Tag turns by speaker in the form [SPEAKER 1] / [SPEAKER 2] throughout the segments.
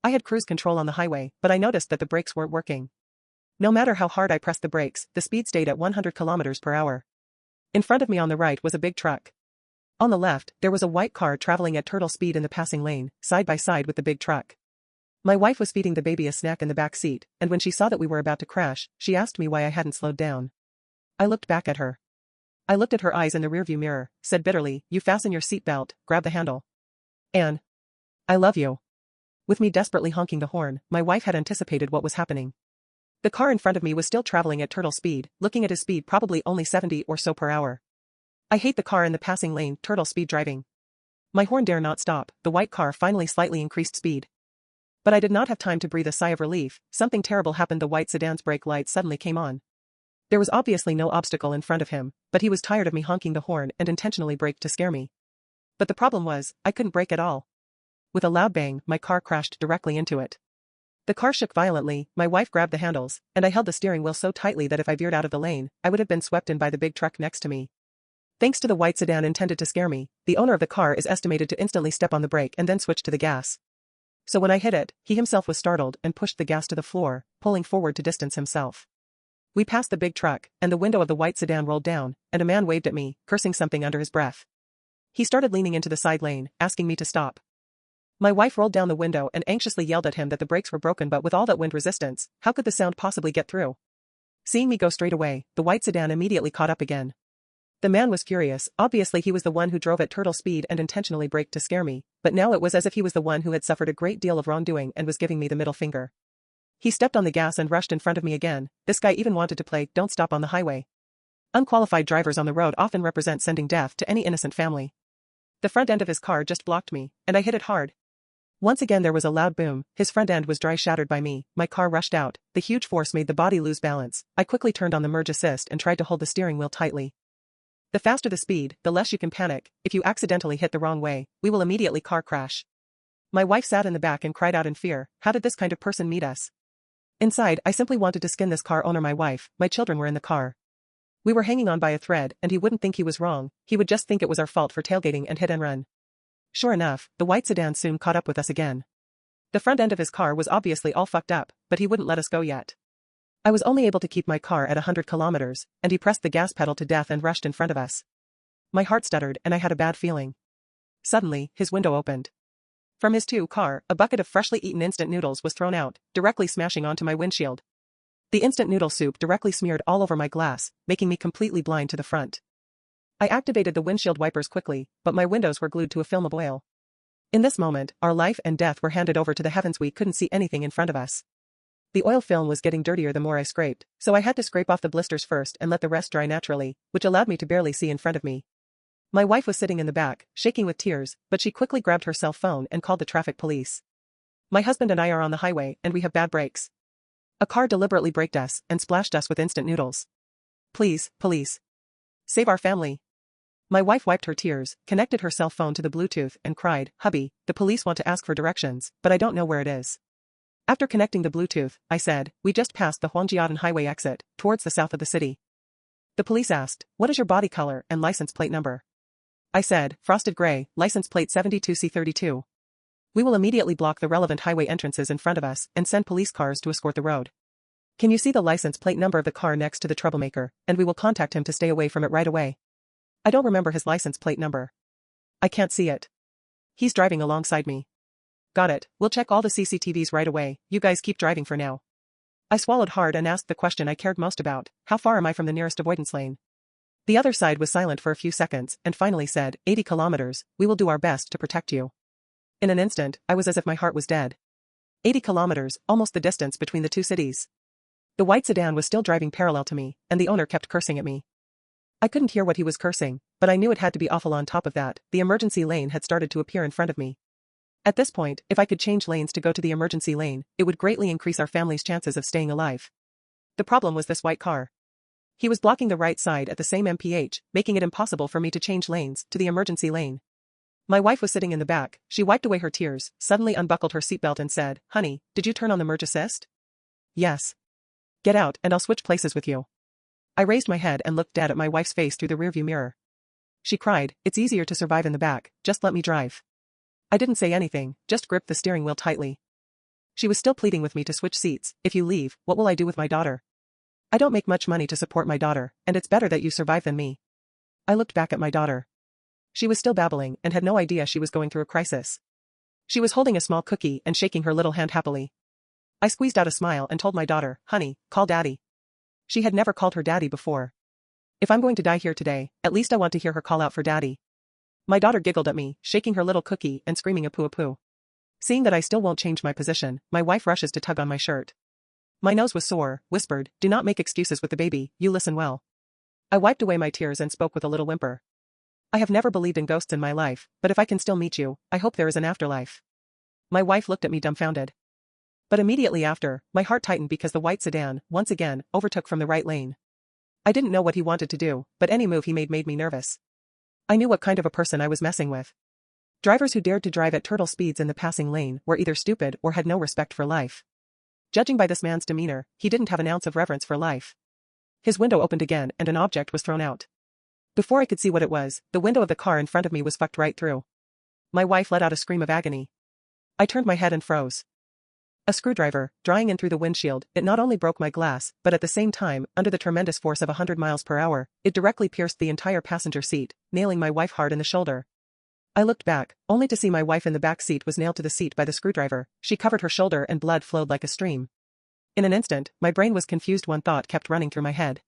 [SPEAKER 1] I had cruise control on the highway, but I noticed that the brakes weren't working. No matter how hard I pressed the brakes, the speed stayed at 100 kilometers per hour. In front of me on the right was a big truck. On the left, there was a white car traveling at turtle speed in the passing lane, side by side with the big truck. My wife was feeding the baby a snack in the back seat, and when she saw that we were about to crash, she asked me why I hadn't slowed down. I looked back at her. I looked at her eyes in the rearview mirror, said bitterly, "You fasten your seatbelt, grab the handle. Anne. I love you." With me desperately honking the horn, my wife had anticipated what was happening. The car in front of me was still traveling at turtle speed, looking at his speed probably only 70 or so per hour. I hate the car in the passing lane, turtle speed driving. My horn dare not stop, the white car finally slightly increased speed. But I did not have time to breathe a sigh of relief. Something terrible happened. The white sedan's brake light suddenly came on. There was obviously no obstacle in front of him, but he was tired of me honking the horn and intentionally braked to scare me. But the problem was, I couldn't brake at all. With a loud bang, my car crashed directly into it. The car shook violently, my wife grabbed the handles, and I held the steering wheel so tightly that if I veered out of the lane, I would have been swept in by the big truck next to me. Thanks to the white sedan intended to scare me, the owner of the car is estimated to instantly step on the brake and then switch to the gas. So when I hit it, he himself was startled and pushed the gas to the floor, pulling forward to distance himself. We passed the big truck, and the window of the white sedan rolled down, and a man waved at me, cursing something under his breath. He started leaning into the side lane, asking me to stop. My wife rolled down the window and anxiously yelled at him that the brakes were broken, but with all that wind resistance, how could the sound possibly get through? Seeing me go straight away, the white sedan immediately caught up again. The man was furious. Obviously he was the one who drove at turtle speed and intentionally braked to scare me, but now it was as if he was the one who had suffered a great deal of wrongdoing and was giving me the middle finger. He stepped on the gas and rushed in front of me again. This guy even wanted to play "Don't Stop" on the highway. Unqualified drivers on the road often represent sending death to any innocent family. The front end of his car just blocked me, and I hit it hard. Once again there was a loud boom. His front end was dry shattered by me. My car rushed out. The huge force made the body lose balance. I quickly turned on the merge assist and tried to hold the steering wheel tightly. The faster the speed, the less you can panic. If you accidentally hit the wrong way, we will immediately car crash. My wife sat in the back and cried out in fear. How did this kind of person meet us? Inside, I simply wanted to skin this car owner. My wife, my children were in the car. We were hanging on by a thread, and he wouldn't think he was wrong. He would just think it was our fault for tailgating and hit and run. Sure enough, the white sedan soon caught up with us again. The front end of his car was obviously all fucked up, but he wouldn't let us go yet. I was only able to keep my car at 100 kilometers, and he pressed the gas pedal to death and rushed in front of us. My heart stuttered and I had a bad feeling. Suddenly, his window opened. From his car, a bucket of freshly eaten instant noodles was thrown out, directly smashing onto my windshield. The instant noodle soup directly smeared all over my glass, making me completely blind to the front. I activated the windshield wipers quickly, but my windows were glued to a film of oil. In this moment, our life and death were handed over to the heavens. We couldn't see anything in front of us. The oil film was getting dirtier the more I scraped, so I had to scrape off the blisters first and let the rest dry naturally, which allowed me to barely see in front of me. My wife was sitting in the back, shaking with tears, but she quickly grabbed her cell phone and called the traffic police. My husband and I are on the highway, and we have bad brakes. A car deliberately braked us and splashed us with instant noodles. Please, police. Save our family. My wife wiped her tears, connected her cell phone to the Bluetooth, and cried, "Hubby, the police want to ask for directions, but I don't know where it is." After connecting the Bluetooth, I said, "We just passed the Huangjiadan Highway exit, towards the south of the city." The police asked, "What is your body color and license plate number?" I said, "Frosted gray, license plate 72C32. We will immediately block the relevant highway entrances in front of us and send police cars to escort the road. Can you see the license plate number of the car next to the troublemaker, and we will contact him to stay away from it right away." I don't remember his license plate number. I can't see it. He's driving alongside me. Got it, we'll check all the CCTVs right away, you guys keep driving for now. I swallowed hard and asked the question I cared most about, how far am I from the nearest avoidance lane? The other side was silent for a few seconds and finally said, 80 kilometers, we will do our best to protect you. In an instant, I was as if my heart was dead. 80 kilometers, almost the distance between the two cities. The white sedan was still driving parallel to me, and the owner kept cursing at me. I couldn't hear what he was cursing, but I knew it had to be awful. On top of that, the emergency lane had started to appear in front of me. At this point, if I could change lanes to go to the emergency lane, it would greatly increase our family's chances of staying alive. The problem was this white car. He was blocking the right side at the same mph, making it impossible for me to change lanes to the emergency lane. My wife was sitting in the back. She wiped away her tears, suddenly unbuckled her seatbelt and said, "Honey, did you turn on the merge assist?" "Yes." "Get out and I'll switch places with you." I raised my head and looked dead at my wife's face through the rearview mirror. She cried, "It's easier to survive in the back, just let me drive." I didn't say anything, just gripped the steering wheel tightly. She was still pleading with me to switch seats. If you leave, what will I do with my daughter? I don't make much money to support my daughter, and it's better that you survive than me. I looked back at my daughter. She was still babbling and had no idea she was going through a crisis. She was holding a small cookie and shaking her little hand happily. I squeezed out a smile and told my daughter, honey, call daddy. She had never called her daddy before. If I'm going to die here today, at least I want to hear her call out for daddy. My daughter giggled at me, shaking her little cookie and screaming a poo. Seeing that I still won't change my position, my wife rushes to tug on my shirt. My nose was sore, whispered, do not make excuses with the baby, you listen well. I wiped away my tears and spoke with a little whimper. I have never believed in ghosts in my life, but if I can still meet you, I hope there is an afterlife. My wife looked at me dumbfounded. But immediately after, my heart tightened because the white sedan, once again, overtook from the right lane. I didn't know what he wanted to do, but any move he made me nervous. I knew what kind of a person I was messing with. Drivers who dared to drive at turtle speeds in the passing lane were either stupid or had no respect for life. Judging by this man's demeanor, he didn't have an ounce of reverence for life. His window opened again and an object was thrown out. Before I could see what it was, the window of the car in front of me was fucked right through. My wife let out a scream of agony. I turned my head and froze. A screwdriver, drawing in through the windshield, it not only broke my glass, but at the same time, under the tremendous force of 100 miles per hour, it directly pierced the entire passenger seat, nailing my wife hard in the shoulder. I looked back, only to see my wife in the back seat was nailed to the seat by the screwdriver. She covered her shoulder and blood flowed like a stream. In an instant, my brain was confused. One thought kept running through my head.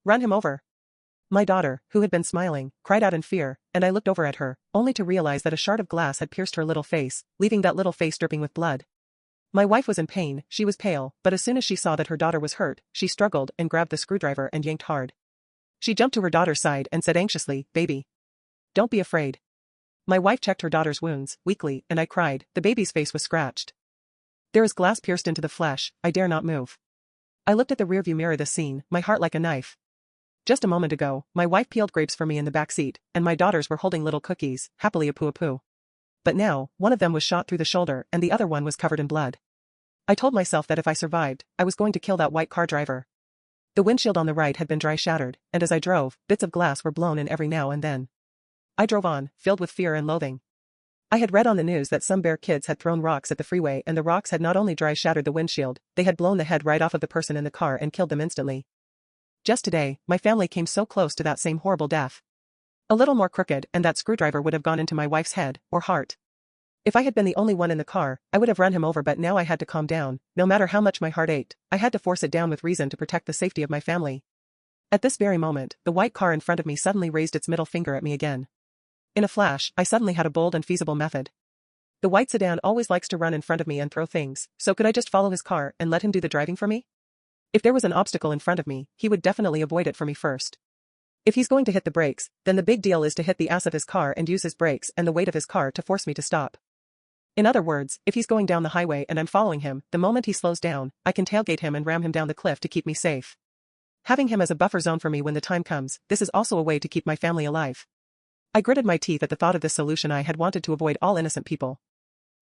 [SPEAKER 1] Run him over. My daughter, who had been smiling, cried out in fear, and I looked over at her, only to realize that a shard of glass had pierced her little face, leaving that little face dripping with blood. My wife was in pain, she was pale, but as soon as she saw that her daughter was hurt, she struggled and grabbed the screwdriver and yanked hard. She jumped to her daughter's side and said anxiously, baby. Don't be afraid. My wife checked her daughter's wounds, weakly, and I cried. The baby's face was scratched. There is glass pierced into the flesh, I dare not move. I looked at the rearview mirror of the scene, my heart like a knife. Just a moment ago, my wife peeled grapes for me in the back seat, and my daughters were holding little cookies, happily a-poo. But now, one of them was shot through the shoulder and the other one was covered in blood. I told myself that if I survived, I was going to kill that white car driver. The windshield on the right had been dry shattered, and as I drove, bits of glass were blown in every now and then. I drove on, filled with fear and loathing. I had read on the news that some bear kids had thrown rocks at the freeway and the rocks had not only dry shattered the windshield, they had blown the head right off of the person in the car and killed them instantly. Just today, my family came so close to that same horrible death. A little more crooked and that screwdriver would have gone into my wife's head, or heart. If I had been the only one in the car, I would have run him over, but now I had to calm down. No matter how much my heart ached, I had to force it down with reason to protect the safety of my family. At this very moment, the white car in front of me suddenly raised its middle finger at me again. In a flash, I suddenly had a bold and feasible method. The white sedan always likes to run in front of me and throw things, so could I just follow his car and let him do the driving for me? If there was an obstacle in front of me, he would definitely avoid it for me first. If he's going to hit the brakes, then the big deal is to hit the ass of his car and use his brakes and the weight of his car to force me to stop. In other words, if he's going down the highway and I'm following him, the moment he slows down, I can tailgate him and ram him down the cliff to keep me safe. Having him as a buffer zone for me when the time comes, this is also a way to keep my family alive. I gritted my teeth at the thought of this solution. I had wanted to avoid all innocent people.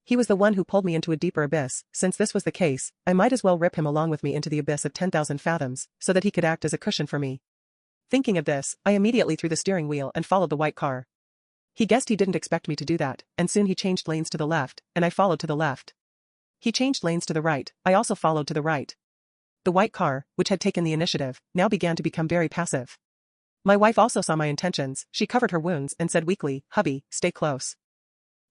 [SPEAKER 1] He was the one who pulled me into a deeper abyss. Since this was the case, I might as well rip him along with me into the abyss of 10,000 fathoms, so that he could act as a cushion for me. Thinking of this, I immediately threw the steering wheel and followed the white car. He guessed he didn't expect me to do that, and soon he changed lanes to the left, and I followed to the left. He changed lanes to the right, I also followed to the right. The white car, which had taken the initiative, now began to become very passive. My wife also saw my intentions. She covered her wounds and said weakly, hubby, stay close.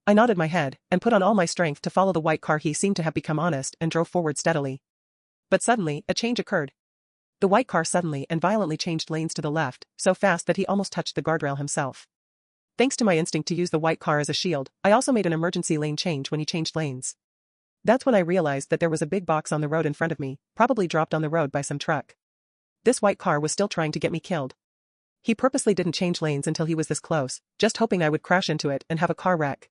[SPEAKER 1] I nodded my head, and put on all my strength to follow the white car. He seemed to have become honest and drove forward steadily. But suddenly, a change occurred. The white car suddenly and violently changed lanes to the left, so fast that he almost touched the guardrail himself. Thanks to my instinct to use the white car as a shield, I also made an emergency lane change when he changed lanes. That's when I realized that there was a big box on the road in front of me, probably dropped on the road by some truck. This white car was still trying to get me killed. He purposely didn't change lanes until he was this close, just hoping I would crash into it and have a car wreck.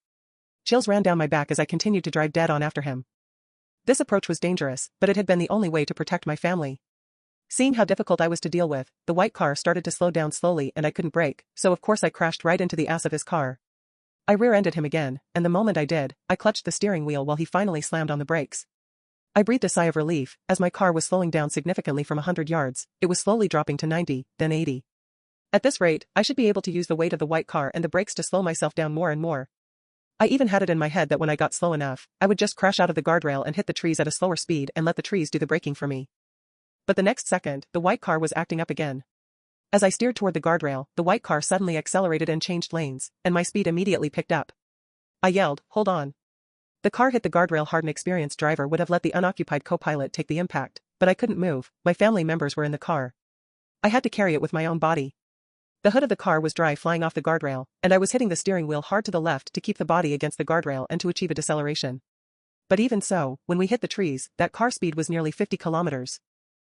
[SPEAKER 1] Chills ran down my back as I continued to drive dead on after him. This approach was dangerous, but it had been the only way to protect my family. Seeing how difficult I was to deal with, the white car started to slow down slowly and I couldn't brake, so of course I crashed right into the ass of his car. I rear-ended him again, and the moment I did, I clutched the steering wheel while he finally slammed on the brakes. I breathed a sigh of relief, as my car was slowing down significantly from 100 yards, it was slowly dropping to 90, then 80. At this rate, I should be able to use the weight of the white car and the brakes to slow myself down more and more. I even had it in my head that when I got slow enough, I would just crash out of the guardrail and hit the trees at a slower speed and let the trees do the braking for me. But the next second, the white car was acting up again. As I steered toward the guardrail, the white car suddenly accelerated and changed lanes, and my speed immediately picked up. I yelled, "Hold on." The car hit the guardrail hard. An experienced driver would have let the unoccupied co-pilot take the impact, but I couldn't move. My family members were in the car. I had to carry it with my own body. The hood of the car was dry, flying off the guardrail, and I was hitting the steering wheel hard to the left to keep the body against the guardrail and to achieve a deceleration. But even so, when we hit the trees, that car speed was nearly 50 kilometers.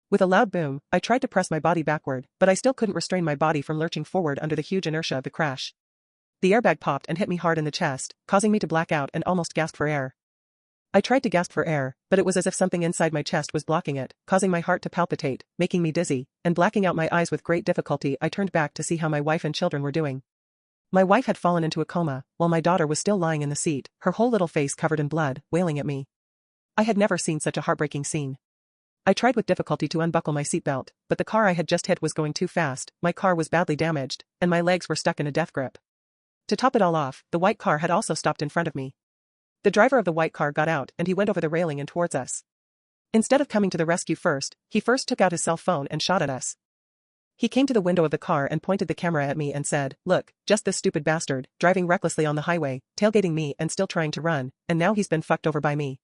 [SPEAKER 1] With a loud boom, I tried to press my body backward, but I still couldn't restrain my body from lurching forward under the huge inertia of the crash. The airbag popped and hit me hard in the chest, causing me to black out and almost gasp for air. I tried to gasp for air, but it was as if something inside my chest was blocking it, causing my heart to palpitate, making me dizzy, and blacking out my eyes. With great difficulty I turned back to see how my wife and children were doing. My wife had fallen into a coma, while my daughter was still lying in the seat, her whole little face covered in blood, wailing at me. I had never seen such a heartbreaking scene. I tried with difficulty to unbuckle my seatbelt, but the car I had just hit was going too fast, my car was badly damaged, and my legs were stuck in a death grip. To top it all off, the white car had also stopped in front of me. The driver of the white car got out and he went over the railing and towards us. Instead of coming to the rescue first, he first took out his cell phone and shot at us. He came to the window of the car and pointed the camera at me and said, "Look, just this stupid bastard, driving recklessly on the highway, tailgating me and still trying to run, and now he's been fucked over by me."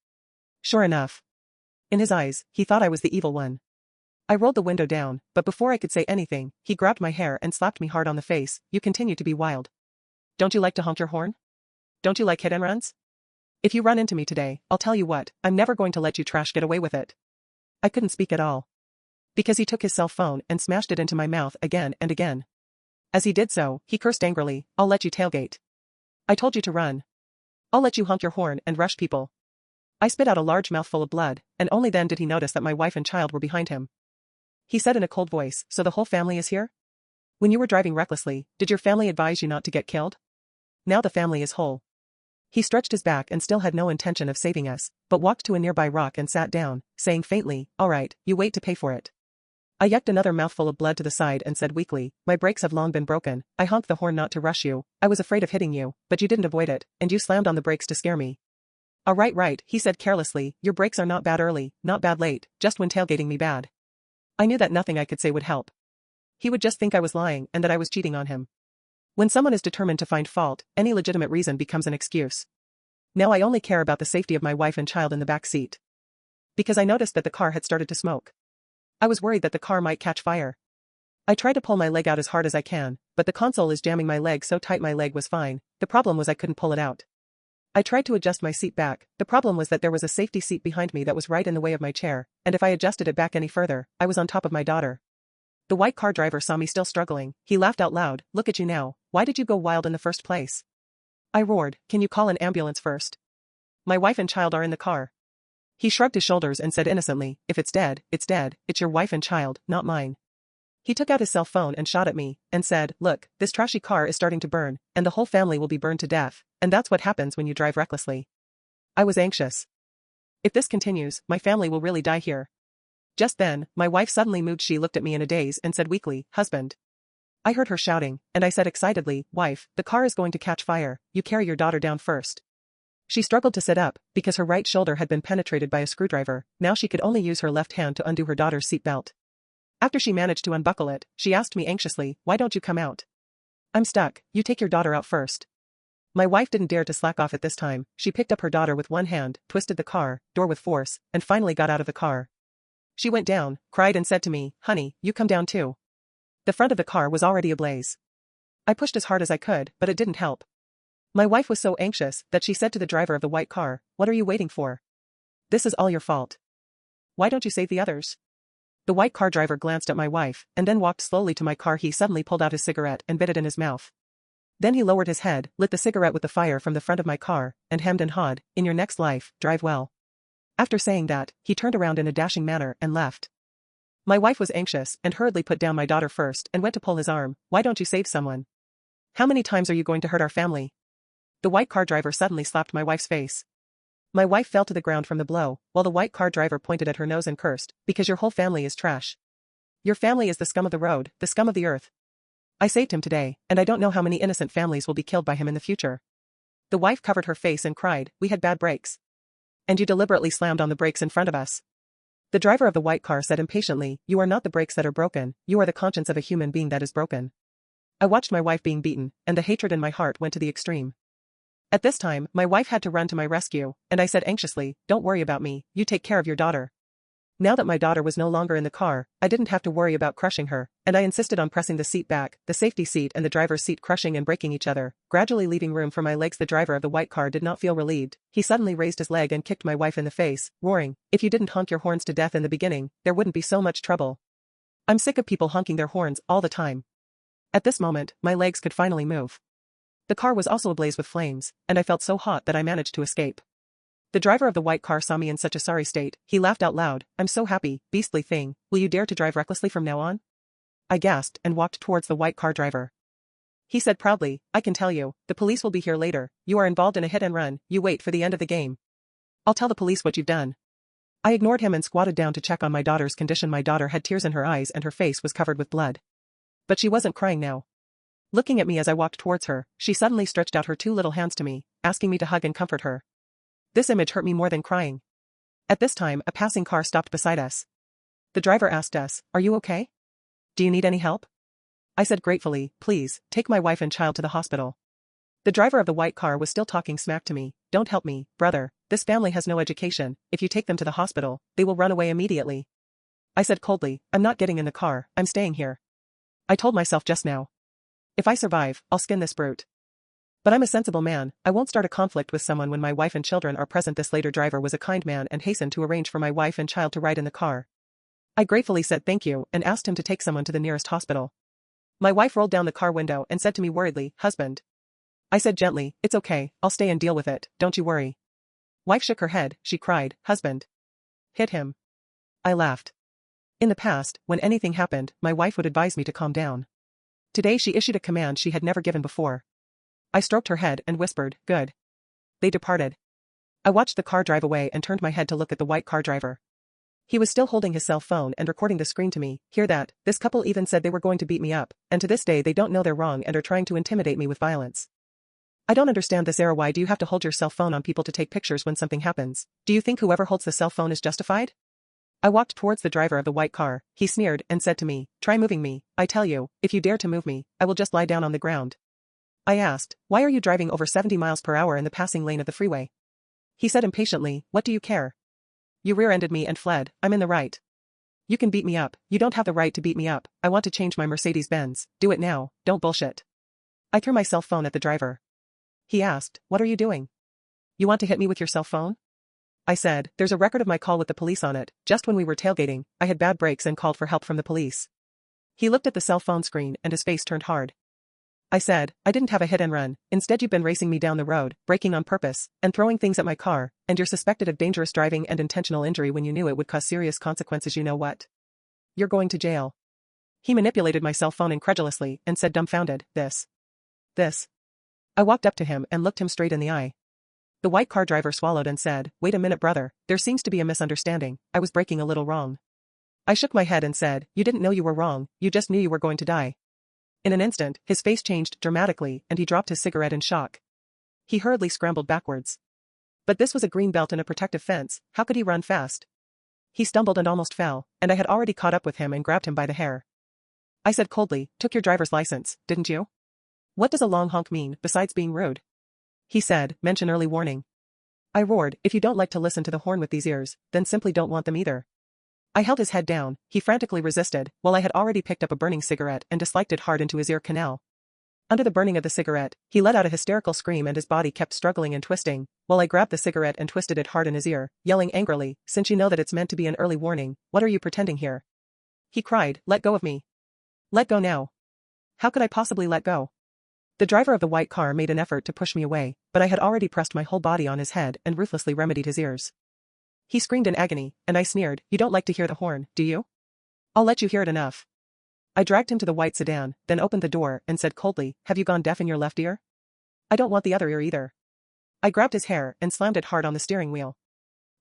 [SPEAKER 1] Sure enough. In his eyes, he thought I was the evil one. I rolled the window down, but before I could say anything, he grabbed my hair and slapped me hard on the face. "You continue to be wild. Don't you like to honk your horn? Don't you like hit and runs? If you run into me today, I'll tell you what, I'm never going to let you trash get away with it." I couldn't speak at all. Because he took his cell phone and smashed it into my mouth again and again. As he did so, he cursed angrily, "I'll let you tailgate. I told you to run. I'll let you honk your horn and rush people." I spit out a large mouthful of blood, and only then did he notice that my wife and child were behind him. He said in a cold voice, "So the whole family is here? When you were driving recklessly, did your family advise you not to get killed? Now the family is whole." He stretched his back and still had no intention of saving us, but walked to a nearby rock and sat down, saying faintly, "All right, you wait to pay for it." I yucked another mouthful of blood to the side and said weakly, "My brakes have long been broken. I honked the horn not to rush you. I was afraid of hitting you, but you didn't avoid it, and you slammed on the brakes to scare me." "All right, right," he said carelessly, "your brakes are not bad early, not bad late, just when tailgating me bad." I knew that nothing I could say would help. He would just think I was lying and that I was cheating on him. When someone is determined to find fault, any legitimate reason becomes an excuse. Now I only care about the safety of my wife and child in the back seat. Because I noticed that the car had started to smoke. I was worried that the car might catch fire. I tried to pull my leg out as hard as I can, but the console is jamming my leg so tight. My leg was fine, the problem was I couldn't pull it out. I tried to adjust my seat back, the problem was that there was a safety seat behind me that was right in the way of my chair, and if I adjusted it back any further, I was on top of my daughter. The white car driver saw me still struggling, he laughed out loud, "Look at you now, why did you go wild in the first place?" I roared, "Can you call an ambulance first? My wife and child are in the car." He shrugged his shoulders and said innocently, "If it's dead, it's dead, it's your wife and child, not mine." He took out his cell phone and shot at me, and said, "Look, this trashy car is starting to burn, and the whole family will be burned to death, and that's what happens when you drive recklessly." I was anxious. If this continues, my family will really die here. Just then, my wife suddenly moved. She looked at me in a daze and said weakly, "Husband." I heard her shouting, and I said excitedly, "Wife, the car is going to catch fire, you carry your daughter down first." She struggled to sit up, because her right shoulder had been penetrated by a screwdriver. Now she could only use her left hand to undo her daughter's seat belt. After she managed to unbuckle it, she asked me anxiously, "Why don't you come out? I'm stuck, you take your daughter out first." My wife didn't dare to slack off at this time. She picked up her daughter with one hand, twisted the car door with force, and finally got out of the car. She went down, cried and said to me, "Honey, you come down too." The front of the car was already ablaze. I pushed as hard as I could, but it didn't help. My wife was so anxious that she said to the driver of the white car, "What are you waiting for? This is all your fault. Why don't you save the others?" The white car driver glanced at my wife, and then walked slowly to my car. He suddenly pulled out his cigarette and bit it in his mouth. Then he lowered his head, lit the cigarette with the fire from the front of my car, and hemmed and hawed, "In your next life, drive well." After saying that, he turned around in a dashing manner and left. My wife was anxious and hurriedly put down my daughter first and went to pull his arm. "Why don't you save someone? How many times are you going to hurt our family?" The white car driver suddenly slapped my wife's face. My wife fell to the ground from the blow, while the white car driver pointed at her nose and cursed, "Because your whole family is trash. Your family is the scum of the road, the scum of the earth. I saved him today, and I don't know how many innocent families will be killed by him in the future." The wife covered her face and cried, "We had bad brakes. And you deliberately slammed on the brakes in front of us." The driver of the white car said impatiently, "You are not the brakes that are broken, you are the conscience of a human being that is broken." I watched my wife being beaten, and the hatred in my heart went to the extreme. At this time, my wife had to run to my rescue, and I said anxiously, "Don't worry about me, you take care of your daughter." Now that my daughter was no longer in the car, I didn't have to worry about crushing her, and I insisted on pressing the seat back, the safety seat and the driver's seat crushing and breaking each other, gradually leaving room for my legs. The driver of the white car did not feel relieved. He suddenly raised his leg and kicked my wife in the face, roaring, "If you didn't honk your horns to death in the beginning, there wouldn't be so much trouble. I'm sick of people honking their horns all the time." At this moment, my legs could finally move. The car was also ablaze with flames, and I felt so hot that I managed to escape. The driver of the white car saw me in such a sorry state. He laughed out loud. "I'm so happy, beastly thing, will you dare to drive recklessly from now on?" I gasped and walked towards the white car driver. He said proudly, "I can tell you, the police will be here later, you are involved in a hit and run, you wait for the end of the game. I'll tell the police what you've done." I ignored him and squatted down to check on my daughter's condition. My daughter had tears in her eyes and her face was covered with blood. But she wasn't crying now. Looking at me as I walked towards her, she suddenly stretched out her two little hands to me, asking me to hug and comfort her. This image hurt me more than crying. At this time, a passing car stopped beside us. The driver asked us, "Are you okay? Do you need any help?" I said gratefully, "Please, take my wife and child to the hospital." The driver of the white car was still talking smack to me. "Don't help me, brother, this family has no education, if you take them to the hospital, they will run away immediately." I said coldly, "I'm not getting in the car, I'm staying here. I told myself just now. If I survive, I'll skin this brute. But I'm a sensible man, I won't start a conflict with someone when my wife and children are present." This later driver was a kind man and hastened to arrange for my wife and child to ride in the car. I gratefully said thank you and asked him to take someone to the nearest hospital. My wife rolled down the car window and said to me worriedly, "Husband." I said gently, "It's okay, I'll stay and deal with it, don't you worry." Wife shook her head, she cried, "Husband. Hit him." I laughed. In the past, when anything happened, my wife would advise me to calm down. Today she issued a command she had never given before. I stroked her head and whispered, "Good." They departed. I watched the car drive away and turned my head to look at the white car driver. He was still holding his cell phone and recording the screen to me. "Hear that? This couple even said they were going to beat me up, and to this day they don't know they're wrong and are trying to intimidate me with violence. I don't understand this era. Why do you have to hold your cell phone on people to take pictures when something happens? Do you think whoever holds the cell phone is justified?" I walked towards the driver of the white car. He sneered and said to me, "Try moving me. I tell you, if you dare to move me, I will just lie down on the ground." I asked, "Why are you driving over 70 miles per hour in the passing lane of the freeway?" He said impatiently, "What do you care? You rear-ended me and fled, I'm in the right. You can beat me up, you don't have the right to beat me up. I want to change my Mercedes-Benz, do it now, don't bullshit." I threw my cell phone at the driver. He asked, "What are you doing? You want to hit me with your cell phone?" I said, "There's a record of my call with the police on it. Just when we were tailgating, I had bad brakes and called for help from the police." He looked at the cell phone screen and his face turned hard. I said, "I didn't have a hit and run, instead you've been racing me down the road, braking on purpose, and throwing things at my car, and you're suspected of dangerous driving and intentional injury when you knew it would cause serious consequences. You know what? You're going to jail." He manipulated my cell phone incredulously and said dumbfounded, This. I walked up to him and looked him straight in the eye. The white car driver swallowed and said, "Wait a minute, brother, there seems to be a misunderstanding, I was braking a little wrong." I shook my head and said, "You didn't know you were wrong, you just knew you were going to die." In an instant, his face changed dramatically and he dropped his cigarette in shock. He hurriedly scrambled backwards. But this was a green belt and a protective fence, how could he run fast? He stumbled and almost fell, and I had already caught up with him and grabbed him by the hair. I said coldly, "Took your driver's license, didn't you? What does a long honk mean, besides being rude?" He said, "Mention early warning." I roared, "If you don't like to listen to the horn with these ears, then simply don't want them either." I held his head down, he frantically resisted, while I had already picked up a burning cigarette and disliked it hard into his ear canal. Under the burning of the cigarette, he let out a hysterical scream and his body kept struggling and twisting, while I grabbed the cigarette and twisted it hard in his ear, yelling angrily, "Since you know that it's meant to be an early warning, what are you pretending here?" He cried, "Let go of me. Let go now." How could I possibly let go? The driver of the white car made an effort to push me away, but I had already pressed my whole body on his head and ruthlessly remedied his ears. He screamed in agony, and I sneered, "You don't like to hear the horn, do you? I'll let you hear it enough." I dragged him to the white sedan, then opened the door and said coldly, "Have you gone deaf in your left ear? I don't want the other ear either." I grabbed his hair and slammed it hard on the steering wheel.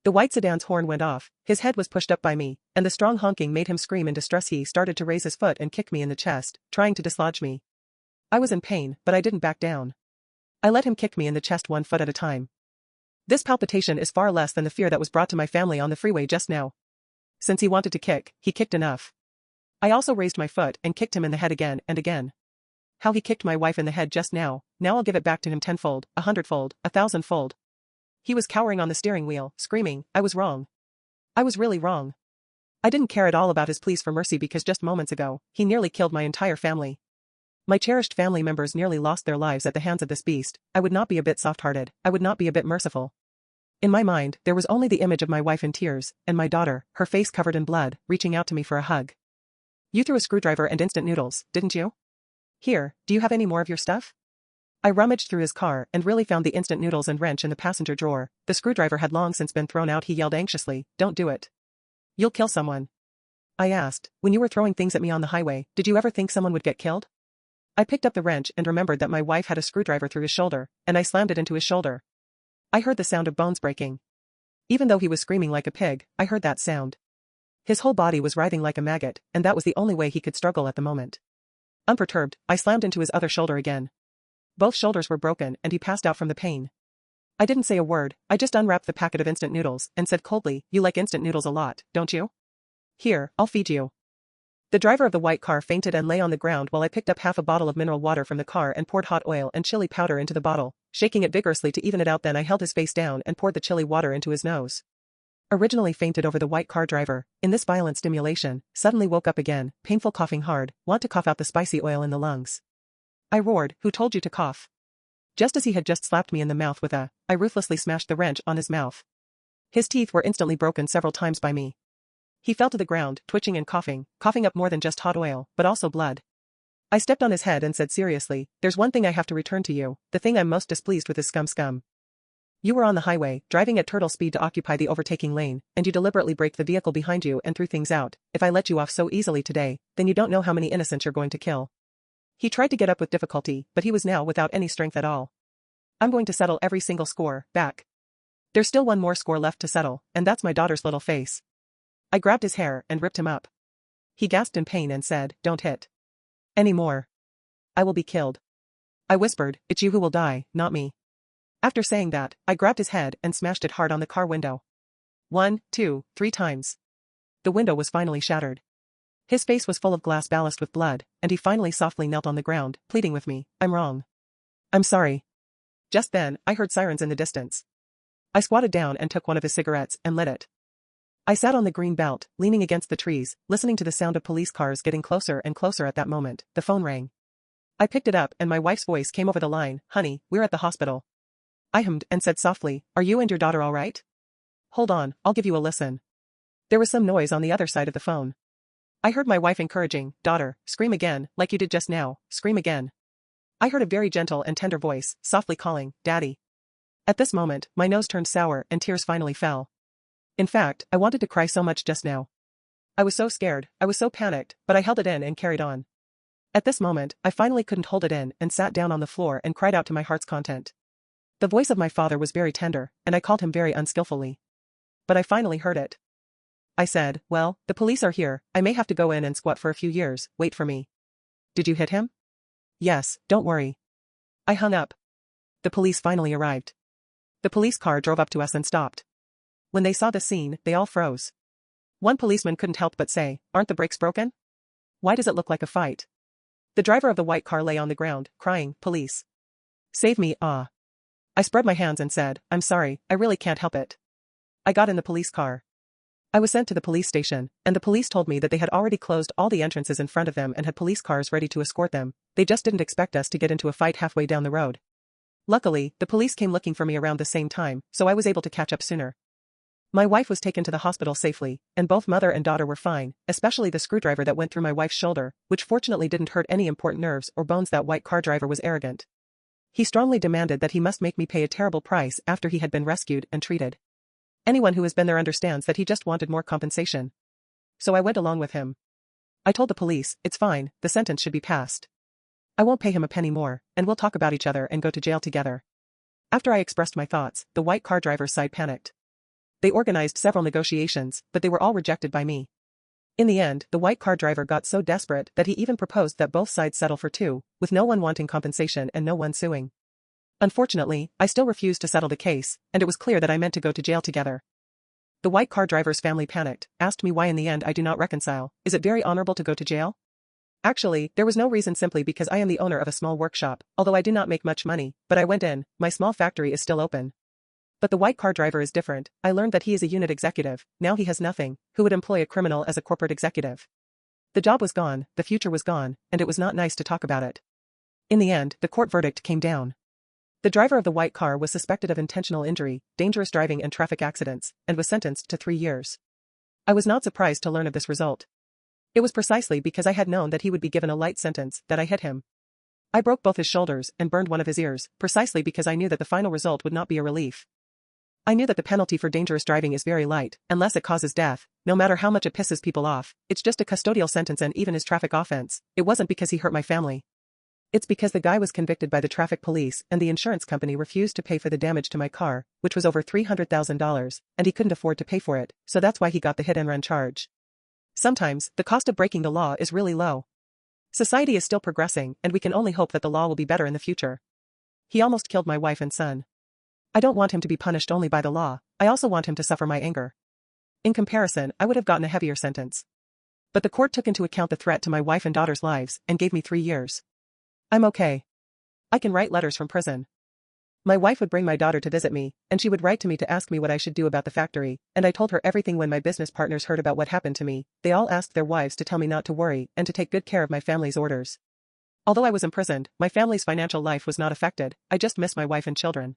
[SPEAKER 1] The white sedan's horn went off, his head was pushed up by me, and the strong honking made him scream in distress. He started to raise his foot and kick me in the chest, trying to dislodge me. I was in pain, but I didn't back down. I let him kick me in the chest 1 foot at a time. This palpitation is far less than the fear that was brought to my family on the freeway just now. Since he wanted to kick, he kicked enough. I also raised my foot and kicked him in the head again and again. How he kicked my wife in the head just now I'll give it back to him 10-fold, 100-fold, 1,000-fold. He was cowering on the steering wheel, screaming, I was wrong. I was really wrong. I didn't care at all about his pleas for mercy because just moments ago, he nearly killed my entire family. My cherished family members nearly lost their lives at the hands of this beast. I would not be a bit soft-hearted, I would not be a bit merciful. In my mind, there was only the image of my wife in tears, and my daughter, her face covered in blood, reaching out to me for a hug. You threw a screwdriver and instant noodles, didn't you? Here, do you have any more of your stuff? I rummaged through his car and really found the instant noodles and wrench in the passenger drawer. The screwdriver had long since been thrown out. He yelled anxiously, don't do it. You'll kill someone. I asked, when you were throwing things at me on the highway, did you ever think someone would get killed? I picked up the wrench and remembered that my wife had a screwdriver through his shoulder, and I slammed it into his shoulder. I heard the sound of bones breaking. Even though he was screaming like a pig, I heard that sound. His whole body was writhing like a maggot, and that was the only way he could struggle at the moment. Unperturbed, I slammed into his other shoulder again. Both shoulders were broken and he passed out from the pain. I didn't say a word, I just unwrapped the packet of instant noodles and said coldly, you like instant noodles a lot, don't you? Here, I'll feed you. The driver of the white car fainted and lay on the ground while I picked up half a bottle of mineral water from the car and poured hot oil and chili powder into the bottle, shaking it vigorously to even it out. Then I held his face down and poured the chili water into his nose. Originally fainted over the white car driver, in this violent stimulation, suddenly woke up again, painful coughing hard, want to cough out the spicy oil in the lungs. I roared, who told you to cough? Just as he had just slapped me in the mouth with I ruthlessly smashed the wrench on his mouth. His teeth were instantly broken several times by me. He fell to the ground, twitching and coughing up more than just hot oil, but also blood. I stepped on his head and said seriously, there's one thing I have to return to you, the thing I'm most displeased with is scum. You were on the highway, driving at turtle speed to occupy the overtaking lane, and you deliberately braked the vehicle behind you and threw things out. If I let you off so easily today, then you don't know how many innocents you're going to kill. He tried to get up with difficulty, but he was now without any strength at all. I'm going to settle every single score, back. There's still one more score left to settle, and that's my daughter's little face. I grabbed his hair and ripped him up. He gasped in pain and said, don't hit. Any more. I will be killed. I whispered, it's you who will die, not me. After saying that, I grabbed his head and smashed it hard on the car window. 1, 2, 3 times. The window was finally shattered. His face was full of glass ballast with blood, and he finally softly knelt on the ground, pleading with me, I'm wrong. I'm sorry. Just then, I heard sirens in the distance. I squatted down and took one of his cigarettes and lit it. I sat on the green belt, leaning against the trees, listening to the sound of police cars getting closer and closer. At that moment, the phone rang. I picked it up and my wife's voice came over the line, honey, we're at the hospital. I hummed and said softly, are you and your daughter all right? Hold on, I'll give you a listen. There was some noise on the other side of the phone. I heard my wife encouraging, daughter, scream again, like you did just now, scream again. I heard a very gentle and tender voice, softly calling, Daddy. At this moment, my nose turned sour and tears finally fell. In fact, I wanted to cry so much just now. I was so scared, I was so panicked, but I held it in and carried on. At this moment, I finally couldn't hold it in and sat down on the floor and cried out to my heart's content. The voice of my father was very tender, and I called him very unskillfully. But I finally heard it. I said, well, the police are here, I may have to go in and squat for a few years, wait for me. Did you hit him? Yes, don't worry. I hung up. The police finally arrived. The police car drove up to us and stopped. When they saw the scene, they all froze. One policeman couldn't help but say, aren't the brakes broken? Why does it look like a fight? The driver of the white car lay on the ground, crying, police. Save me, ah. I spread my hands and said, I'm sorry, I really can't help it. I got in the police car. I was sent to the police station, and the police told me that they had already closed all the entrances in front of them and had police cars ready to escort them. They just didn't expect us to get into a fight halfway down the road. Luckily, the police came looking for me around the same time, so I was able to catch up sooner. My wife was taken to the hospital safely, and both mother and daughter were fine, especially the screwdriver that went through my wife's shoulder, which fortunately didn't hurt any important nerves or bones. That white car driver was arrogant. He strongly demanded that he must make me pay a terrible price after he had been rescued and treated. Anyone who has been there understands that he just wanted more compensation. So I went along with him. I told the police, it's fine, the sentence should be passed. I won't pay him a penny more, and we'll talk about each other and go to jail together. After I expressed my thoughts, the white car driver's side panicked. They organized several negotiations, but they were all rejected by me. In the end, the white car driver got so desperate that he even proposed that both sides settle for two, with no one wanting compensation and no one suing. Unfortunately, I still refused to settle the case, and it was clear that I meant to go to jail together. The white car driver's family panicked, asked me why in the end I do not reconcile. Is it very honorable to go to jail? Actually, there was no reason, simply because I am the owner of a small workshop, although I do not make much money, but I went in, my small factory is still open. But the white car driver is different. I learned that he is a unit executive, now he has nothing. Who would employ a criminal as a corporate executive? The job was gone, the future was gone, and it was not nice to talk about it. In the end, the court verdict came down. The driver of the white car was suspected of intentional injury, dangerous driving and traffic accidents, and was sentenced to 3 years. I was not surprised to learn of this result. It was precisely because I had known that he would be given a light sentence that I hit him. I broke both his shoulders and burned one of his ears, precisely because I knew that the final result would not be a relief. I knew that the penalty for dangerous driving is very light, unless it causes death, no matter how much it pisses people off. It's just a custodial sentence, and even his traffic offense, it wasn't because he hurt my family. It's because the guy was convicted by the traffic police and the insurance company refused to pay for the damage to my car, which was over $300,000, and he couldn't afford to pay for it, so that's why he got the hit and run charge. Sometimes, the cost of breaking the law is really low. Society is still progressing, and we can only hope that the law will be better in the future. He almost killed my wife and son. I don't want him to be punished only by the law, I also want him to suffer my anger. In comparison, I would have gotten a heavier sentence. But the court took into account the threat to my wife and daughter's lives, and gave me 3 years. I'm okay. I can write letters from prison. My wife would bring my daughter to visit me, and she would write to me to ask me what I should do about the factory, and I told her everything. When my business partners heard about what happened to me, they all asked their wives to tell me not to worry and to take good care of my family's orders. Although I was imprisoned, my family's financial life was not affected, I just miss my wife and children.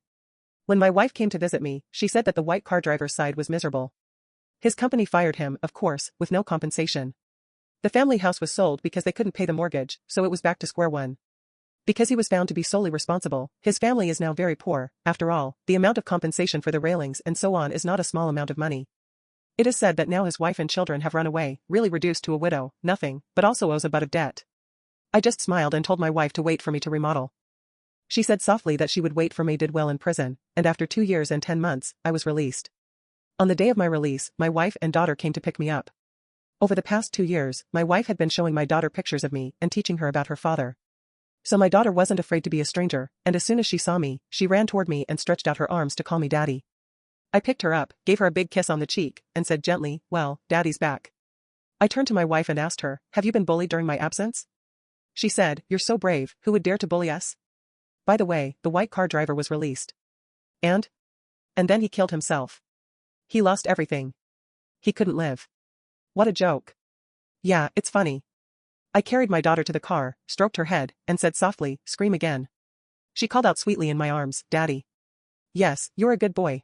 [SPEAKER 1] When my wife came to visit me, she said that the white car driver's side was miserable. His company fired him, of course, with no compensation. The family house was sold because they couldn't pay the mortgage, so it was back to square one. Because he was found to be solely responsible, his family is now very poor. After all, the amount of compensation for the railings and so on is not a small amount of money. It is said that now his wife and children have run away, really reduced to a widow, nothing, but also owes a butt of debt. I just smiled and told my wife to wait for me to remodel. She said softly that she would wait for me. Did well in prison, and after 2 years and 10 months, I was released. On the day of my release, my wife and daughter came to pick me up. Over the past 2 years, my wife had been showing my daughter pictures of me and teaching her about her father. So my daughter wasn't afraid to be a stranger, and as soon as she saw me, she ran toward me and stretched out her arms to call me daddy. I picked her up, gave her a big kiss on the cheek, and said gently, "Well, daddy's back." I turned to my wife and asked her, "Have you been bullied during my absence?" She said, "You're so brave, who would dare to bully us?" By the way, the white car driver was released. And then he killed himself. He lost everything. He couldn't live. What a joke. Yeah, it's funny. I carried my daughter to the car, stroked her head, and said softly, "Scream again." She called out sweetly in my arms, "Daddy." Yes, you're a good boy.